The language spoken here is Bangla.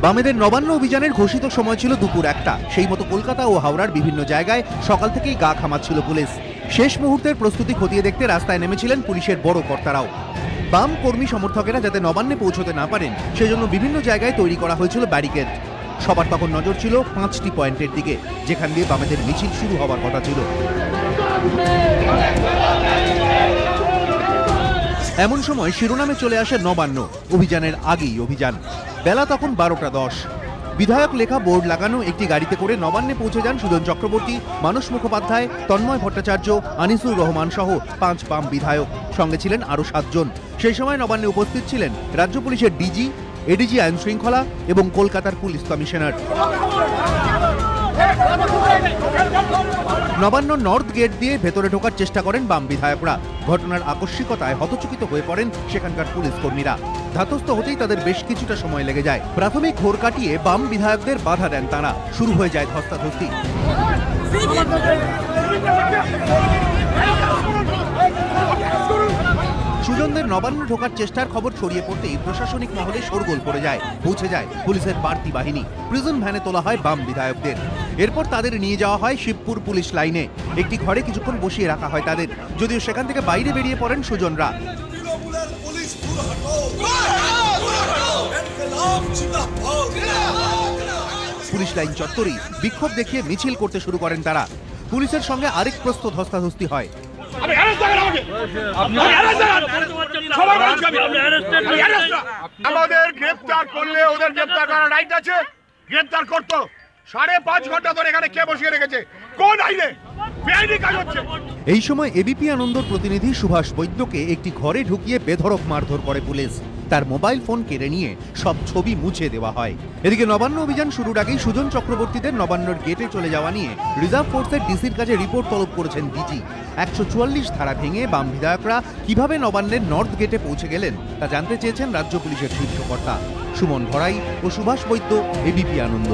বামেদের নবান্ন অভিযানের ঘোষিত সময় ছিল দুপুর 1টা। সেই মতো কলকাতা ও হাওড়ার বিভিন্ন জায়গায় সকাল থেকেই গা খামাচ্ছিল পুলিশ। শেষ মুহূর্তের প্রস্তুতি খতিয়ে দেখতে রাস্তায় নেমেছিলেন পুলিশের বড় কর্তারাও। বাম কর্মী সমর্থকেরা যাতে নবান্নে পৌঁছতে না পারেন সেজন্য বিভিন্ন জায়গায় তৈরি করা হয়েছিল ব্যারিকেড। সবার তখন নজর ছিল 5টি পয়েন্টের দিকে, যেখান দিয়ে বামেদের মিছিল শুরু হওয়ার কথা ছিল। এমন সময় শিরোনামে চলে আসে নবান্ন অভিযানের আগেই অভিযান। বেলা তখন 12টা 10। বিধায়ক লেখা বোর্ড লাগানো একটি গাড়িতে করে নবান্নে পৌঁছে যান সুজন চক্রবর্তী, মানস মুখোপাধ্যায়, তন্ময় ভট্টাচার্য, আনিসুর রহমান সহ 5 বাম বিধায়ক। সঙ্গে ছিলেন আরও 7 জন। সেই সময় নবান্নে উপস্থিত ছিলেন রাজ্য পুলিশের ডিজি, এডিজি আইন শৃঙ্খলা এবং কলকাতার police commissioner. Nabanna north gate দিয়ে ভেতরে ঢোকার চেষ্টা করেন বাম বিধায়করা। ঘটনার আকস্মিকতায় হতচকিত হয়ে পড়েন সেখানকার পুলিশ কর্মীরা। ধাতস্থ হতেই তাদের বেশ কিছুটা সময় লেগে যায়। প্রাথমিক ঘোর কাটিয়ে বাম বিধায়কদের বাধা দেন তাঁরা। শুরু হয়ে যায় ধস্তাধস্তি। সুজনদের নবান্ন ঢোকার চেষ্টার খবর ছড়িয়ে পড়তেই প্রশাসনিক মহলে শোরগোল পড়ে যায়। পৌঁছে যায় পুলিশের বাড়তি বাহিনী। প্রিজন ভ্যানে তোলা হয় বাম বিধায়কদের। এরপর তাদের নিয়ে যাওয়া হয় শিবপুর পুলিশ লাইনে। একটি ঘরে কিছুক্ষণ বসিয়ে রাখা হয় তাদের, যদিও সেখান থেকে বাইরে বেরিয়ে পড়েন সুজনরা। পুলিশ লাইন চত্বরেই বিক্ষোভ দেখিয়ে মিছিল করতে শুরু করেন তারা। পুলিশের সঙ্গে আরেক প্রস্ত ধস্তাধস্তি হয়। আমাদের গ্রেফতার করলে ওদের গ্রেফতার করার রাইট আছে। গ্রেফতার করতো 5.5 ঘন্টা ধরে এখানে কে বসিয়ে রেখেছে? কোন আইনে? বেআইনি কাজ হচ্ছে। এই সময় এবিপি আনন্দর প্রতিনিধি সুভাষ বৈদ্যকে একটি ঘরে ঢুকিয়ে বেধড়ক মারধর করে পুলিশ। তার মোবাইল ফোন কেড়ে নিয়ে সব ছবি মুছে দেওয়া হয়। এদিকে নবান্ন অভিযান শুরুর আগেই সুজন চক্রবর্তীদের নবান্নর গেটে চলে যাওয়া নিয়ে রিজার্ভ ফোর্সের ডিসির কাছে রিপোর্ট তলব করেছেন ডিজি। 144 ধারা ভেঙে বাম বিধায়করা কিভাবে নবান্নের নর্থ গেটে পৌঁছে গেলেন তা জানতে চেয়েছেন রাজ্য পুলিশের শীর্ষ কর্তা। সুমন ভরাই ও সুভাষ বৈদ্য, এবিপি আনন্দ।